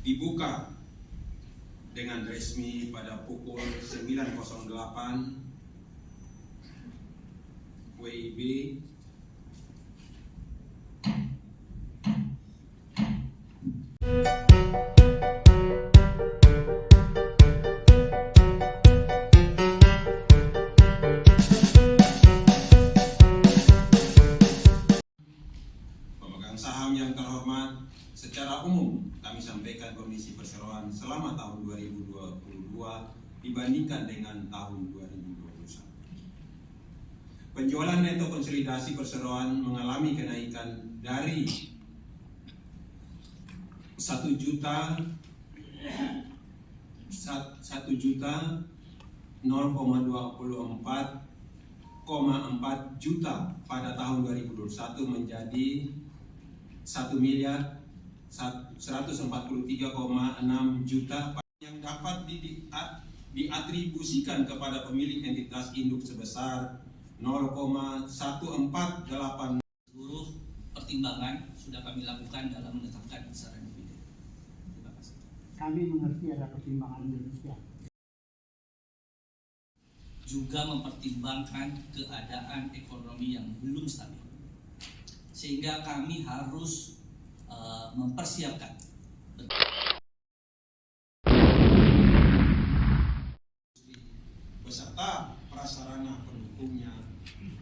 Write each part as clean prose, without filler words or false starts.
dibuka dengan resmi pada pukul 9.08 WIB pemegang saham yang terhormat. Secara umum kami sampaikan kondisi perseroan selama tahun 2022 dibandingkan dengan tahun 2021. Penjualan neto konsolidasi perseroan mengalami kenaikan dari 1.024,4 juta pada tahun 2021 menjadi 1.143,6 juta yang dapat diatribusikan kepada pemilik entitas induk sebesar 0,148. Seluruh pertimbangan sudah kami lakukan dalam menetapkan besaran dividen. Terima kasih. Kami mengerti ada pertimbangan demikian. Juga mempertimbangkan keadaan ekonomi yang belum stabil, sehingga kami harus mempersiapkan beserta prasarana pendukungnya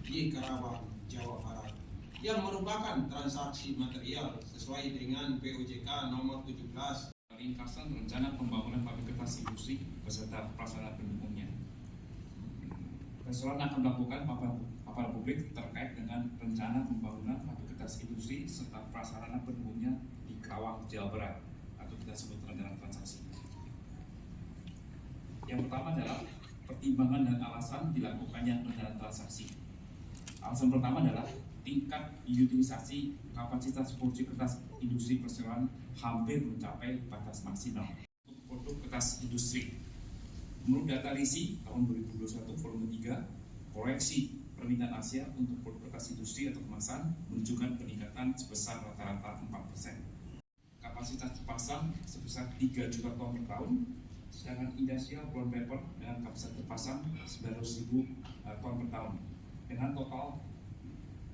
di Karawang, Jawa Barat yang merupakan transaksi material sesuai dengan POJK nomor 17. Ringkasan rencana pembangunan pabrik kertas industri beserta prasarana pendukungnya. Perseroan akan melakukan paparan publik terkait dengan rencana pembangunan pabrik kertas industri serta prasarana pendukungnya di Karawang, Jawa Barat, atau kita sebut rencana transaksi. Yang pertama adalah pertimbangan dan alasan dilakukannya rencana transaksi. Alasan pertama adalah tingkat utilisasi kapasitas produksi kertas industri perseroan hampir mencapai batas maksimal untuk produk kertas industri. Menurut data RISI tahun 2021 volume 3, proyeksi permintaan Asia untuk produk kertas industri atau kemasan menunjukkan peningkatan sebesar rata-rata 4%. Kapasitas terpasang sebesar 3 juta ton per tahun, sedangkan industrial brown paper dengan kapasitas terpasang 900.000 ton per tahun, dengan total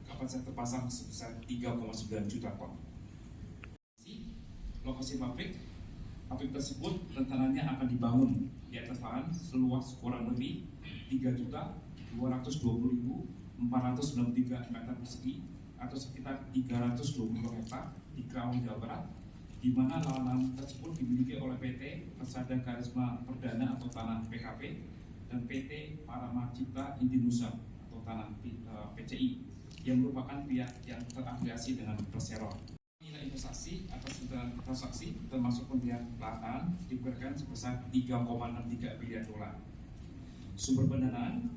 kapasitas terpasang sebesar 3,9 juta ton. Lokasi pabrik tersebut rencananya akan dibangun di atas lahan seluas kurang lebih 3.220.493 meter persegi atau sekitar 320 hektar di Karawang, Jawa Barat, di mana lahan tersebut dimiliki oleh PT Persada Karisma Perdana atau Tanah PKP dan PT Paramacipta Intinusa atau Tanah PCI yang merupakan pihak yang terafiliasi dengan Perseroan. Nilai investasi atas transaksi termasuk pembelian lahan diperkirakan sebesar 3,63 miliar dolar. Sumber pendanaan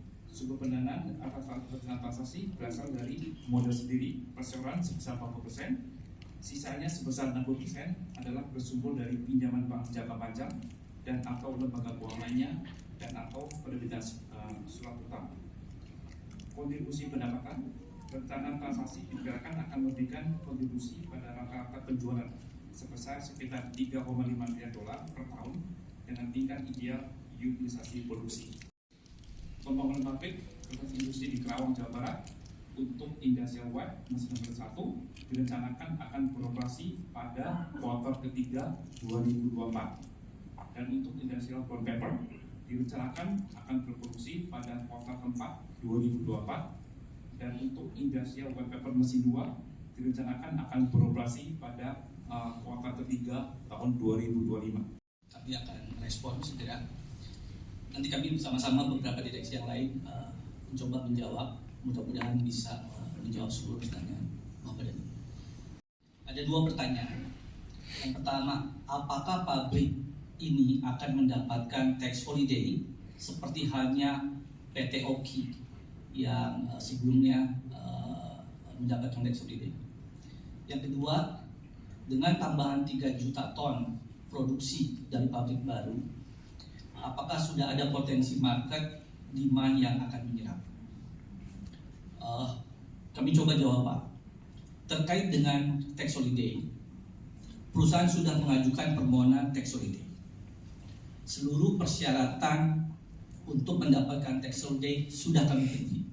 atas transaksi berasal dari modal sendiri Perseroan sebesar 40%, sisanya sebesar 60% adalah bersumber dari pinjaman bank jangka panjang dan atau lembaga keuangan lainnya dan atau penerbitan surat utang. Kontribusi pendapatan rencana transaksi diperkirakan akan memberikan kontribusi pada rata-rata penjualan sebesar sekitar 3,5 miliar dolar per tahun dengan tingkat ideal utilisasi produksi. Pembangunan pabrik kertas industri di Karawang, Jawa Barat untuk industrial white mesin nomor 1 direncanakan akan beroperasi pada kuartal ketiga 2024, dan untuk industrial brown paper direncanakan akan berproduksi pada kuartal keempat 2024, dan untuk industrial white paper mesin 2 direncanakan akan beroperasi pada kuartal ketiga tahun 2025. Kami akan respon segera. Nanti kami bersama-sama beberapa direksi yang lain mencoba menjawab. Mudah-mudahan bisa menjawab seluruh pertanyaan Bapak dan Ibu. Ada dua pertanyaan. Yang pertama, apakah pabrik ini akan mendapatkan tax holiday seperti halnya PT Oki yang sebelumnya mendapatkan tax holiday? Yang kedua, dengan tambahan 3 juta ton produksi dari pabrik baru, apakah sudah ada potensi market demand yang akan menyerap? Kami coba jawab, Pak. Terkait dengan tax holiday, perusahaan sudah mengajukan permohonan tax holiday. Seluruh persyaratan untuk mendapatkan tax holiday sudah kami penuhi.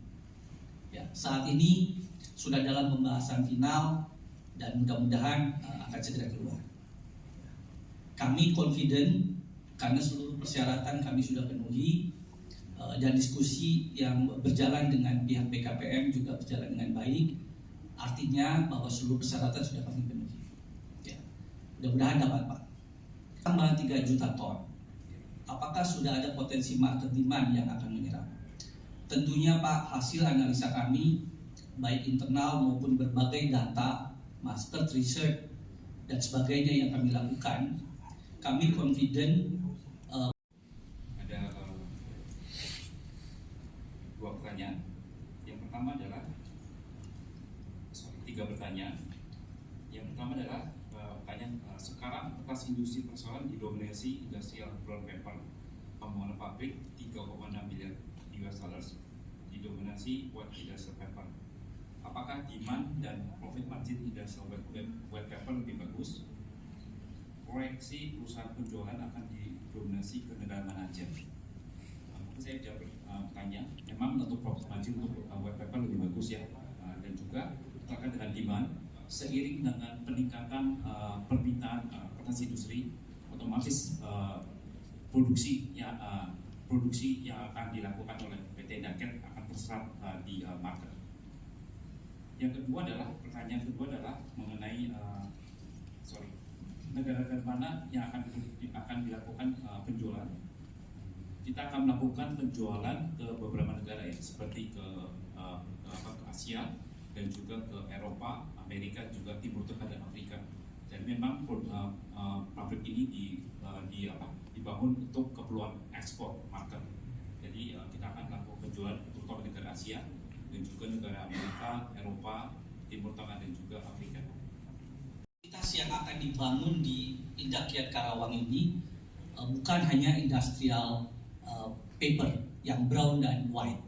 Ya, saat ini sudah dalam pembahasan final dan mudah-mudahan akan segera keluar. Kami confident karena seluruh persyaratan kami sudah penuhi dan diskusi yang berjalan dengan pihak BKPM juga berjalan dengan baik. Artinya bahwa seluruh persyaratan sudah kami penuhi. Ya, mudah-mudahan dapat Pak. Tambahan 3 juta ton. Apakah sudah ada potensi market demand yang akan menyerap? Tentunya Pak, hasil analisa kami baik internal maupun berbagai data, market research dan sebagainya yang kami lakukan, kami confident. Ada 2 pertanyaan. Yang pertama adalah 3 pertanyaan. Yang pertama adalah pertanyaan, sekarang kertas industri persoalan didominasi industrial brown paper, permohonan pabrik 3,6 miliar US dollars, didominasi white industrial paper. Apakah demand dan profit margin industrial white paper lebih bagus? Proyeksi perusahaan penjualan akan didominasi ke negara mana aja? Mungkin saya jawab bertanya, memang untuk profit margin untuk white paper lebih bagus ya, dan juga terkait dengan demand, seiring dengan peningkatan permintaan kertas industri, otomatis produksi yang akan dilakukan oleh PT Daket akan terserap di market. Yang kedua adalah pertanyaan kedua adalah mengenai negara-negara mana yang akan dilakukan penjualan. Kita akan melakukan penjualan ke beberapa negara ya, seperti ke Asia dan juga ke Eropa, Amerika, juga Timur Tengah dan Afrika. Dan memang pabrik ini dibangun untuk keperluan ekspor market. Jadi kita akan melakukan penjualan terutama negara Asia dan juga negara Amerika, Eropa, Timur Tengah dan juga Afrika. Yang akan dibangun di Indah Kiat Karawang ini bukan hanya industrial paper yang brown dan white,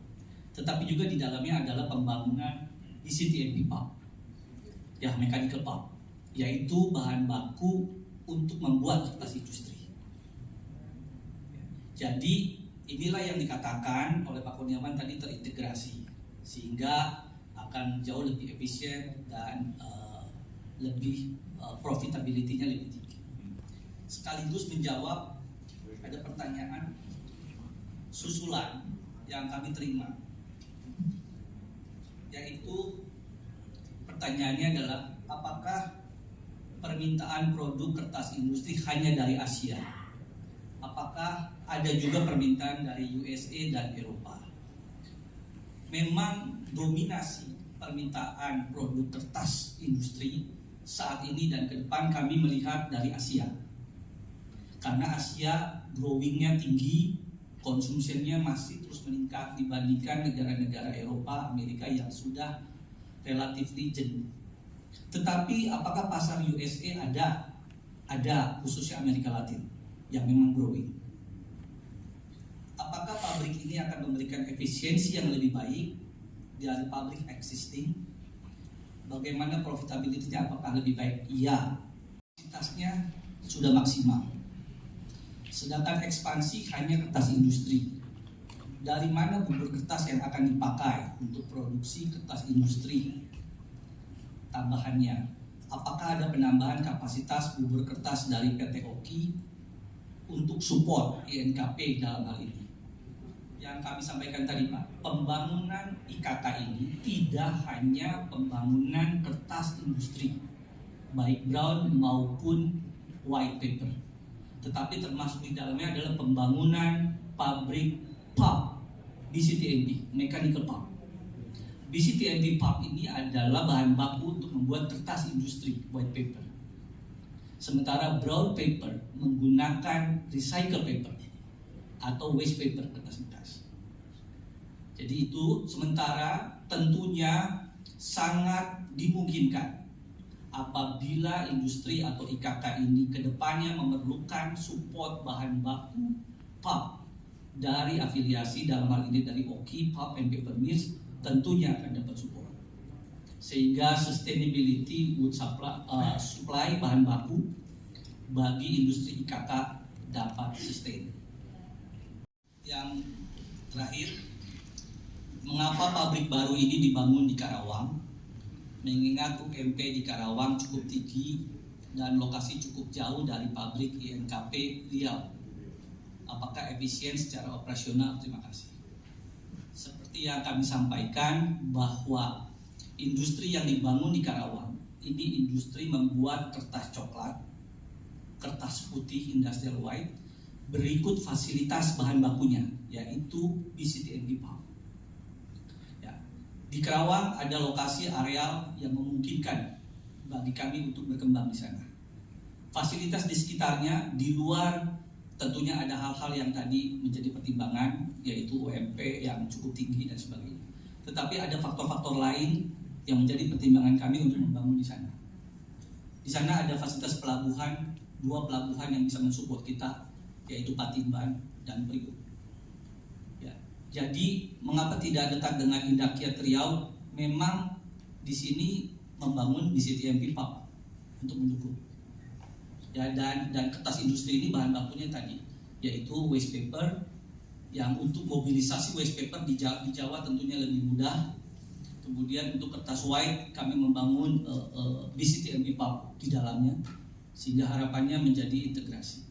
tetapi juga di dalamnya adalah pembangunan DCTMP pulp, ya mechanical pulp, yaitu bahan baku untuk membuat kertas industri. Jadi inilah yang dikatakan oleh Pak Kurniawan tadi terintegrasi, sehingga akan jauh lebih efisien dan lebih profitability-nya lebih tinggi. Sekaligus menjawab ada pertanyaan susulan yang kami terima, yaitu pertanyaannya adalah apakah permintaan produk kertas industri hanya dari Asia? Apakah ada juga permintaan dari USA dan Eropa? Memang dominasi permintaan produk kertas industri saat ini dan ke depan kami melihat dari Asia, karena Asia growingnya tinggi, konsumsinya masih terus meningkat dibandingkan negara-negara Eropa, Amerika yang sudah relatif jenuh. Tetapi apakah pasar USA ada khususnya Amerika Latin yang memang growing? Apakah pabrik ini akan memberikan efisiensi yang lebih baik dari pabrik existing? Bagaimana profitability-nya, apakah lebih baik? Iya, kapasitasnya sudah maksimal. Sedangkan ekspansi hanya kertas industri. Dari mana bubur kertas yang akan dipakai untuk produksi kertas industri? Tambahannya, apakah ada penambahan kapasitas bubur kertas dari PT Oki untuk support INKP dalam hal ini? Yang kami sampaikan tadi Pak, pembangunan IKK ini tidak hanya pembangunan kertas industri, baik brown maupun white paper, tetapi termasuk di dalamnya adalah pembangunan pabrik pulp, BCTMP, mechanical pulp. BCTMP pulp ini adalah bahan baku untuk membuat kertas industri, white paper. Sementara brown paper menggunakan recycle paper atau waste paper, kertas bekas. Jadi itu sementara tentunya sangat dimungkinkan apabila industri atau IKK ini kedepannya memerlukan support bahan baku pulp dari afiliasi, dalam hal ini dari Oki Pulp and Paper Mills, tentunya akan dapat support. Sehingga sustainability wood supply bahan baku bagi industri IKK dapat sustain. Yang terakhir, mengapa pabrik baru ini dibangun di Karawang? Mengingat UMP di Karawang cukup tinggi dan lokasi cukup jauh dari pabrik INKP Riau. Apakah efisien secara operasional? Terima kasih. Seperti yang kami sampaikan bahwa industri yang dibangun di Karawang ini industri membuat kertas coklat, kertas putih industrial white, berikut fasilitas bahan bakunya, yaitu BCTMP pulp. Ya. Di Karawang ada lokasi areal yang memungkinkan bagi kami untuk berkembang di sana. Fasilitas di sekitarnya, di luar tentunya ada hal-hal yang tadi menjadi pertimbangan, yaitu UMP yang cukup tinggi dan sebagainya. Tetapi ada faktor-faktor lain yang menjadi pertimbangan kami untuk membangun di sana. Di sana ada fasilitas pelabuhan, 2 pelabuhan yang bisa mensupport kita, yaitu Patimban dan Priok. Ya. Jadi mengapa tidak dekat dengan Indah Kiat Riau? Memang di sini membangun BCTMP pulp untuk mendukung. Ya, dan kertas industri ini bahan bakunya tadi, yaitu waste paper, yang untuk mobilisasi waste paper di Jawa tentunya lebih mudah. Kemudian untuk kertas white kami membangun BCTMP pulp di dalamnya, sehingga harapannya menjadi integrasi.